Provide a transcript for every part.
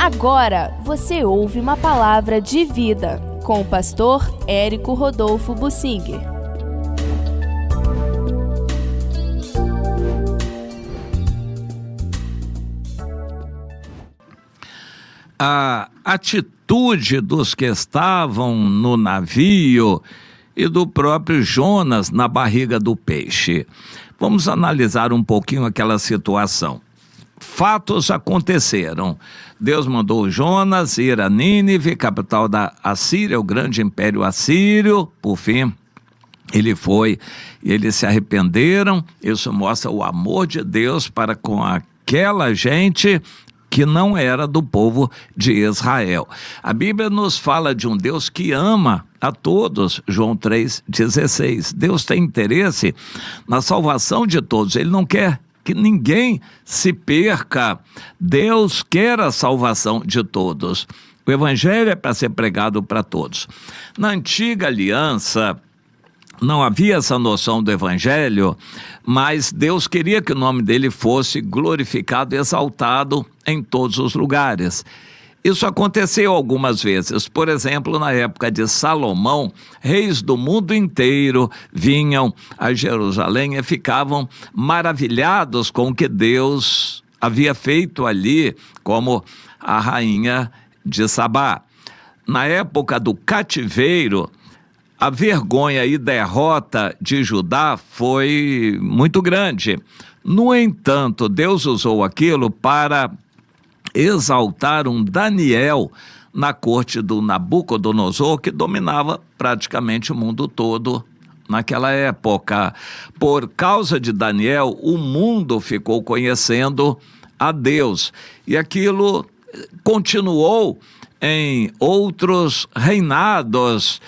Agora você ouve uma palavra de vida com o pastor Érico Rodolfo Bussinger. A atitude dos que estavam no navio e do próprio Jonas na barriga do peixe. Vamos analisar um pouquinho aquela situação. Fatos aconteceram. Deus mandou Jonas ir a Nínive, capital da Assíria, o grande império assírio. Por fim, ele foi e eles se arrependeram. Isso mostra o amor de Deus para com aquela gente que não era do povo de Israel. A Bíblia nos fala de um Deus que ama a todos, João 3,16. Deus tem interesse na salvação de todos, Ele não quer que ninguém se perca. Deus quer a salvação de todos. O Evangelho é para ser pregado para todos. Na antiga aliança, não havia essa noção do Evangelho, mas Deus queria que o nome dele fosse glorificado e exaltado em todos os lugares. Isso aconteceu algumas vezes. Por exemplo, na época de Salomão, reis do mundo inteiro vinham a Jerusalém e ficavam maravilhados com o que Deus havia feito ali, como a rainha de Sabá. Na época do cativeiro, a vergonha e derrota de Judá foi muito grande. No entanto, Deus usou aquilo para exaltar um Daniel na corte do Nabucodonosor, que dominava praticamente o mundo todo naquela época. Por causa de Daniel, o mundo ficou conhecendo a Deus. E aquilo continuou em outros reinados.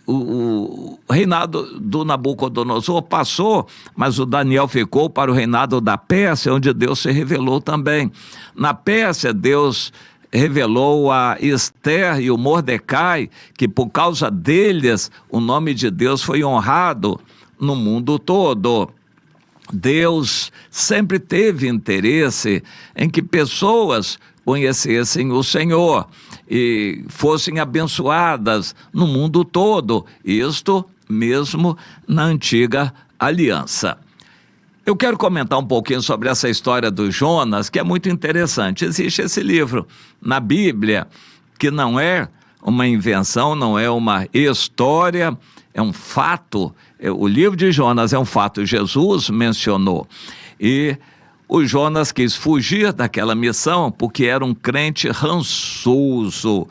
O reinado do Nabucodonosor passou, mas o Daniel ficou para o reinado da Pérsia, onde Deus se revelou também. Na Pérsia, Deus revelou a Esther e o Mordecai, que por causa deles o nome de Deus foi honrado no mundo todo. Deus sempre teve interesse em que pessoas conhecessem o Senhor e fossem abençoadas no mundo todo, isto mesmo na antiga aliança. Eu quero comentar um pouquinho sobre essa história do Jonas, que é muito interessante. Existe esse livro na Bíblia, que não é uma invenção, não é uma história, é um fato. O livro de Jonas é um fato, Jesus mencionou. E o Jonas quis fugir daquela missão porque era um crente rançoso,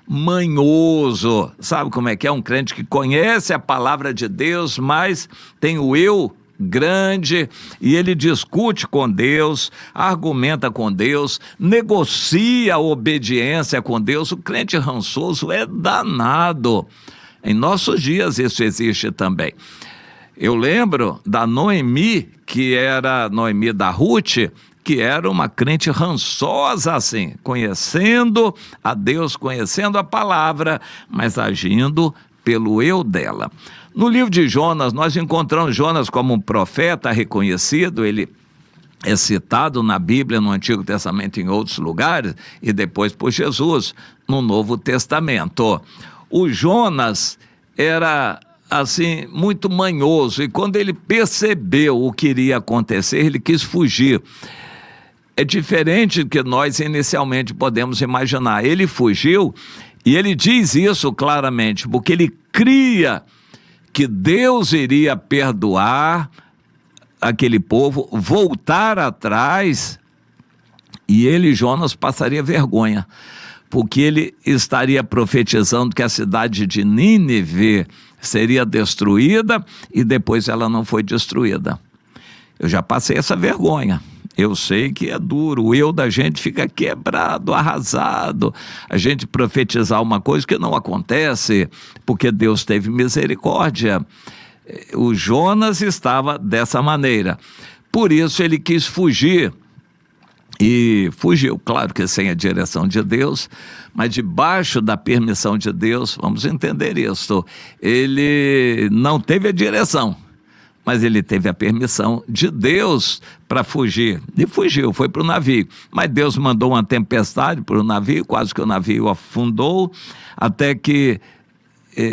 manhoso. Sabe como é que é? Um crente que conhece a palavra de Deus, mas tem o eu grande, e ele discute com Deus, argumenta com Deus, negocia a obediência com Deus. O crente rançoso é danado. Em nossos dias isso existe também. Eu lembro da Noemi, que era Noemi da Ruth, que era uma crente rançosa assim, conhecendo a Deus, conhecendo a palavra, mas agindo pelo eu dela. No livro de Jonas, nós encontramos Jonas como um profeta reconhecido. Ele é citado na Bíblia, no Antigo Testamento, em outros lugares, e depois por Jesus, no Novo Testamento. O Jonas era assim, muito manhoso, e quando ele percebeu o que iria acontecer, ele quis fugir. É diferente do que nós inicialmente podemos imaginar. Ele fugiu, e ele diz isso claramente, porque ele cria que Deus iria perdoar aquele povo, voltar atrás, e ele, Jonas, passaria vergonha, porque ele estaria profetizando que a cidade de Nínive seria destruída, e depois ela não foi destruída. Eu já passei essa vergonha. Eu sei que é duro, o eu da gente fica quebrado, arrasado, a gente profetizar uma coisa que não acontece, porque Deus teve misericórdia. O Jonas estava dessa maneira, por isso ele quis fugir, e fugiu, claro que sem a direção de Deus, mas debaixo da permissão de Deus. Vamos entender isso. Ele não teve a direção, mas ele teve a permissão de Deus para fugir. E fugiu, foi para o navio. Mas Deus mandou uma tempestade para o navio, quase que o navio afundou, até que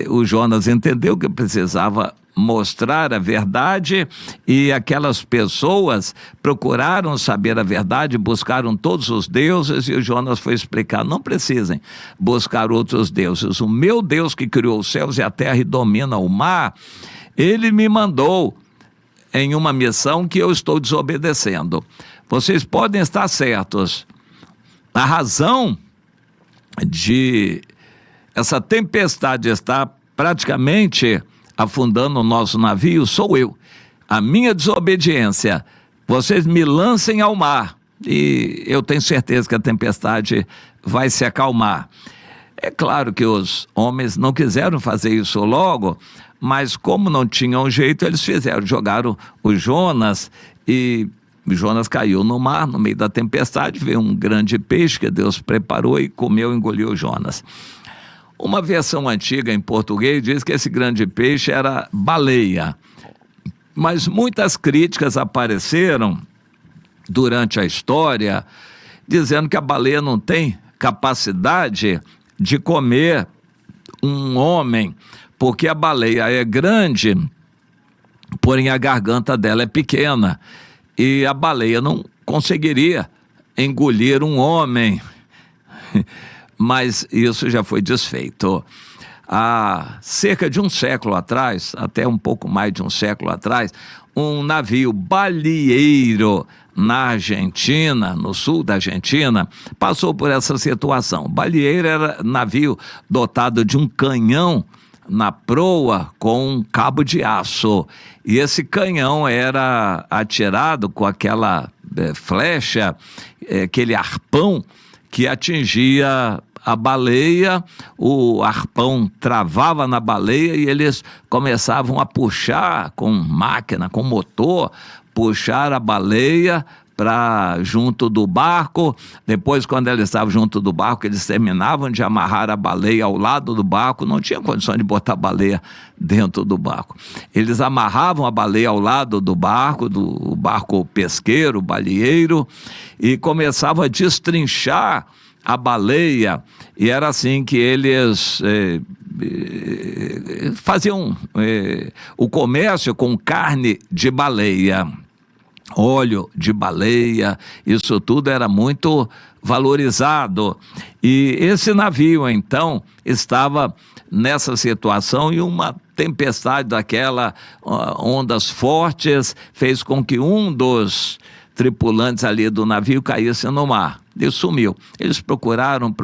o Jonas entendeu que precisava mostrar a verdade, e aquelas pessoas procuraram saber a verdade, buscaram todos os deuses, e o Jonas foi explicar: não precisem buscar outros deuses, o meu Deus que criou os céus e a terra e domina o mar, ele me mandou em uma missão que eu estou desobedecendo. Vocês podem estar certos, a razão de essa tempestade estar praticamente afundando o nosso navio sou eu. A minha desobediência. Vocês me lancem ao mar e eu tenho certeza que a tempestade vai se acalmar. É claro que os homens não quiseram fazer isso logo, mas como não tinham jeito, eles fizeram. Jogaram o Jonas e o Jonas caiu no mar, no meio da tempestade, veio um grande peixe que Deus preparou e comeu e engoliu o Jonas. Uma versão antiga em português diz que esse grande peixe era baleia, mas muitas críticas apareceram durante a história dizendo que a baleia não tem capacidade de comer um homem, porque a baleia é grande, porém a garganta dela é pequena, e a baleia não conseguiria engolir um homem. Mas isso já foi desfeito. Há cerca de um século atrás, até um pouco mais de um século atrás, um navio baleeiro na Argentina, no sul da Argentina, passou por essa situação. Baleeiro era navio dotado de um canhão na proa com um cabo de aço. E esse canhão era atirado com aquela flecha, aquele arpão que atingia a baleia, o arpão travava na baleia e eles começavam a puxar com máquina, com motor, puxar a baleia para junto do barco. Depois, quando eles estavam junto do barco, eles terminavam de amarrar a baleia ao lado do barco, não tinha condição de botar a baleia dentro do barco. Eles amarravam a baleia ao lado do barco pesqueiro, baleeiro, e começavam a destrinchar a baleia, e era assim que eles faziam o comércio com carne de baleia, óleo de baleia, isso tudo era muito valorizado. E esse navio, então, estava nessa situação, e uma tempestade daquela, ondas fortes, fez com que um dos tripulantes ali do navio caísse no mar. Ele sumiu. Eles procuraram,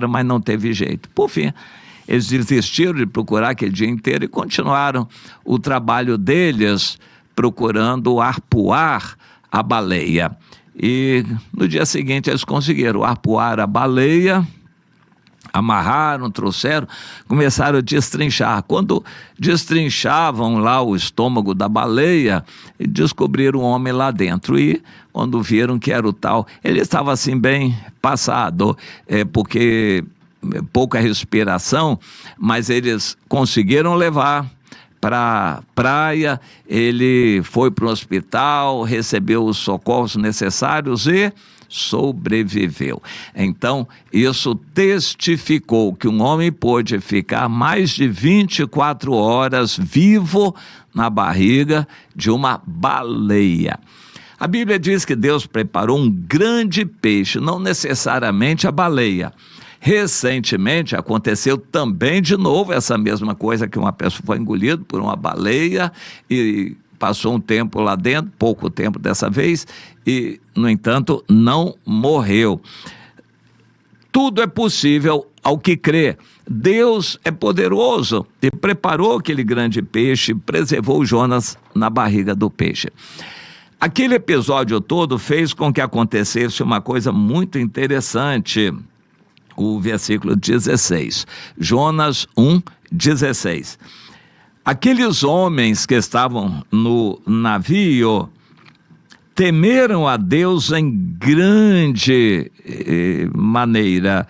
mas não teve jeito. Por fim, eles desistiram de procurar aquele dia inteiro e continuaram o trabalho deles procurando arpoar a baleia. E no dia seguinte eles conseguiram arpoar a baleia, amarraram, trouxeram, começaram a destrinchar. Quando destrinchavam lá o estômago da baleia, descobriram um homem lá dentro, e quando viram que era o tal, ele estava assim bem passado, porque pouca respiração, mas eles conseguiram levar para a praia. Ele foi para o hospital, recebeu os socorros necessários e sobreviveu. Então, isso testificou que um homem pôde ficar mais de 24 horas vivo na barriga de uma baleia. A Bíblia diz que Deus preparou um grande peixe, não necessariamente a baleia. Recentemente aconteceu também de novo essa mesma coisa, que uma pessoa foi engolida por uma baleia e passou um tempo lá dentro, pouco tempo dessa vez, e, no entanto, não morreu. Tudo é possível ao que crê. Deus é poderoso e preparou aquele grande peixe, preservou Jonas na barriga do peixe. Aquele episódio todo fez com que acontecesse uma coisa muito interessante. O versículo 16, Jonas 1:16. Aqueles homens que estavam no navio temeram a Deus em grande maneira.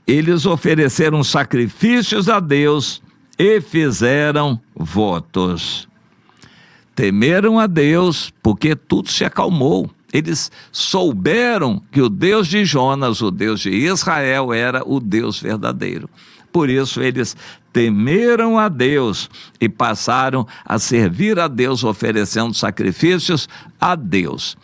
Eles ofereceram sacrifícios a Deus e fizeram votos. temeram a Deus porque tudo se acalmou. Eles souberam que o Deus de Jonas, o Deus de Israel, era o Deus verdadeiro. Por isso eles temeram a Deus e passaram a servir a Deus, oferecendo sacrifícios a Deus.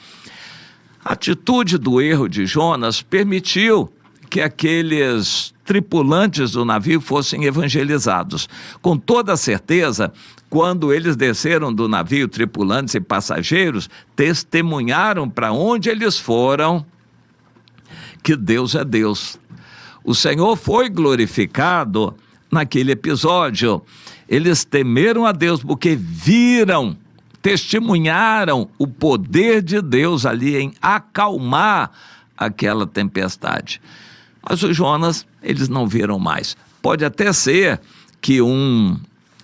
A atitude do erro de Jonas permitiu que aqueles tripulantes do navio fossem evangelizados. Com toda certeza, quando eles desceram do navio, tripulantes e passageiros testemunharam para onde eles foram que Deus é Deus. O Senhor foi glorificado naquele episódio. Eles temeram a Deus porque viram, testemunharam o poder de Deus ali em acalmar aquela tempestade. Mas os Jonas, eles não viram mais. Pode até ser que um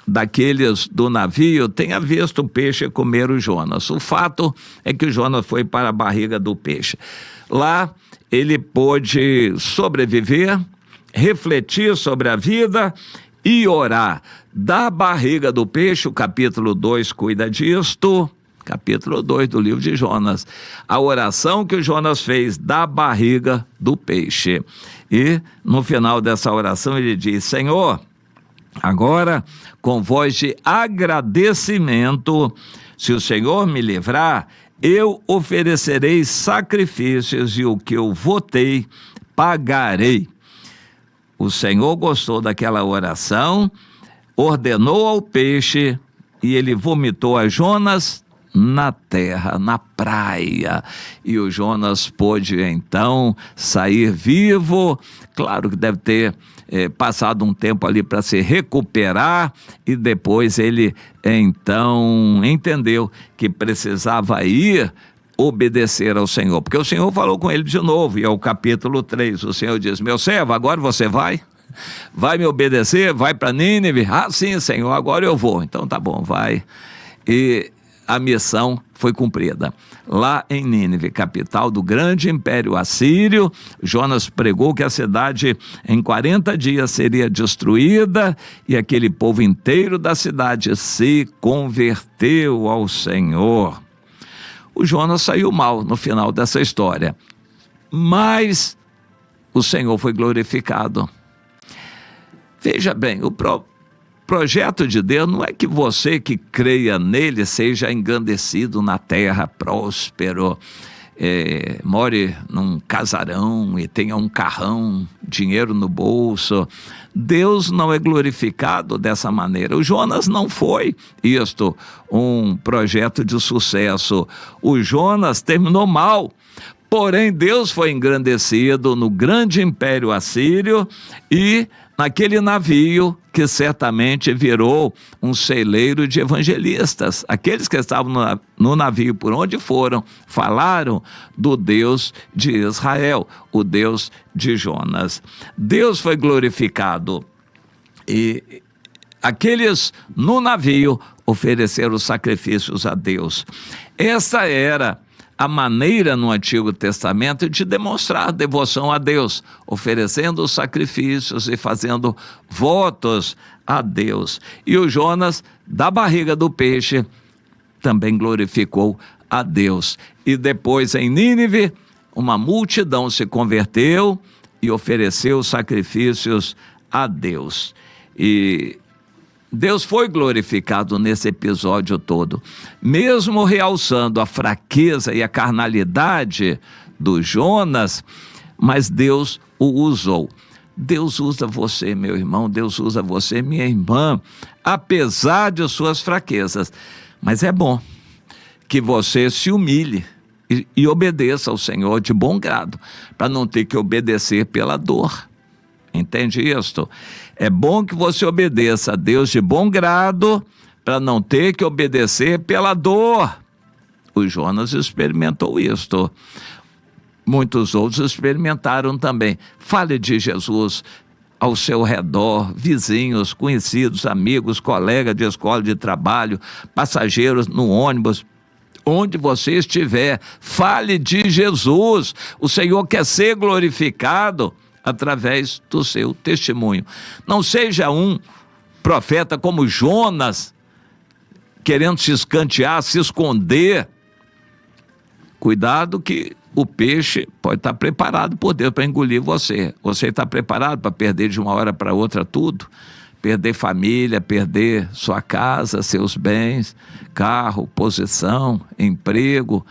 daqueles do navio tenha visto o peixe comer o Jonas. O fato é que o Jonas foi para a barriga do peixe. Lá ele pôde sobreviver, refletir sobre a vida e orar. Da barriga do peixe, o capítulo 2 cuida disto, capítulo 2 do livro de Jonas. A oração que o Jonas fez da barriga do peixe. E no final dessa oração ele diz: Senhor, agora com voz de agradecimento, se o Senhor me livrar, eu oferecerei sacrifícios e o que eu votei, pagarei. O Senhor gostou daquela oração, ordenou ao peixe e ele vomitou a Jonas na terra, na praia. E o Jonas pôde então sair vivo. Claro que deve ter passado um tempo ali para se recuperar, e depois ele então entendeu que precisava ir obedecer ao Senhor, porque o Senhor falou com ele de novo, e é o capítulo 3, o Senhor diz: meu servo, agora você vai me obedecer, vai para Nínive? Ah, sim, Senhor, agora eu vou. Então tá bom, vai. E a missão foi cumprida. Lá em Nínive, capital do grande império assírio, Jonas pregou que a cidade em 40 dias seria destruída, e aquele povo inteiro da cidade se converteu ao Senhor. O Jonas saiu mal no final dessa história, mas o Senhor foi glorificado. Veja bem, o projeto de Deus não é que você que creia nele seja engrandecido na terra, próspero, more num casarão e tenha um carrão, dinheiro no bolso. Deus não é glorificado dessa maneira. O Jonas não foi um projeto de sucesso. O Jonas terminou mal. Porém, Deus foi engrandecido no grande império assírio e naquele navio que certamente virou um celeiro de evangelistas. Aqueles que estavam no navio por onde foram, falaram do Deus de Israel, o Deus de Jonas. Deus foi glorificado e aqueles no navio ofereceram sacrifícios a Deus. Essa era a maneira no Antigo Testamento de demonstrar devoção a Deus, oferecendo sacrifícios e fazendo votos a Deus. E o Jonas, da barriga do peixe, também glorificou a Deus. E depois em Nínive, uma multidão se converteu e ofereceu sacrifícios a Deus. E Deus foi glorificado nesse episódio todo, mesmo realçando a fraqueza e a carnalidade do Jonas, mas Deus o usou. Deus usa você, meu irmão, Deus usa você, minha irmã, apesar de suas fraquezas. Mas é bom que você se humilhe e obedeça ao Senhor de bom grado, para não ter que obedecer pela dor. Entende isto? É bom que você obedeça a Deus de bom grado, para não ter que obedecer pela dor. O Jonas experimentou isto. Muitos outros experimentaram também. Fale de Jesus ao seu redor, vizinhos, conhecidos, amigos, colegas de escola, de trabalho, passageiros no ônibus. Onde você estiver, fale de Jesus. O Senhor quer ser glorificado através do seu testemunho. Não seja um profeta como Jonas, querendo se escantear, se esconder. Cuidado que o peixe pode estar preparado por Deus para engolir você. Você está preparado para perder de uma hora para outra tudo? Perder família, perder sua casa, seus bens, carro, posição, emprego.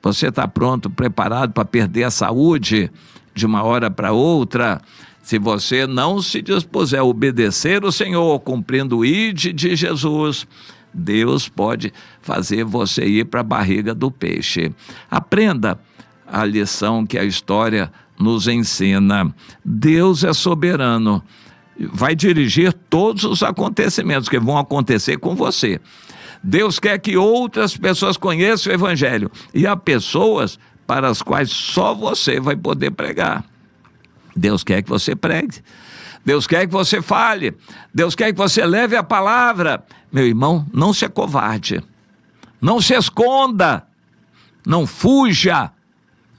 Você está pronto, preparado para perder a saúde de uma hora para outra? Se você não se dispuser a obedecer o Senhor, cumprindo o ide de Jesus, Deus pode fazer você ir para a barriga do peixe. Aprenda a lição que a história nos ensina. Deus é soberano, vai dirigir todos os acontecimentos que vão acontecer com você. Deus quer que outras pessoas conheçam o Evangelho, e há pessoas para as quais só você vai poder pregar. Deus quer que você pregue, Deus quer que você fale, Deus quer que você leve a palavra. Meu irmão, não se acovarde, não se esconda, não fuja.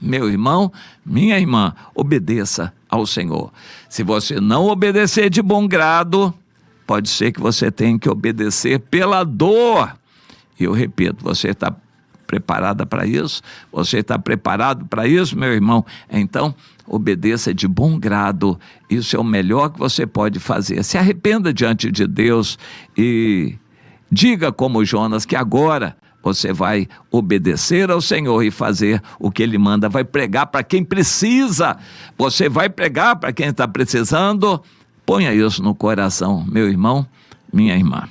Meu irmão, minha irmã, obedeça ao Senhor. Se você não obedecer de bom grado, pode ser que você tenha que obedecer pela dor. E eu repito, você está preparada para isso? Você está preparado para isso, meu irmão? Então, obedeça de bom grado. Isso é o melhor que você pode fazer. Se arrependa diante de Deus e diga como Jonas que agora você vai obedecer ao Senhor e fazer o que Ele manda. Vai pregar para quem precisa. Você vai pregar para quem está precisando. Ponha isso no coração, meu irmão, minha irmã.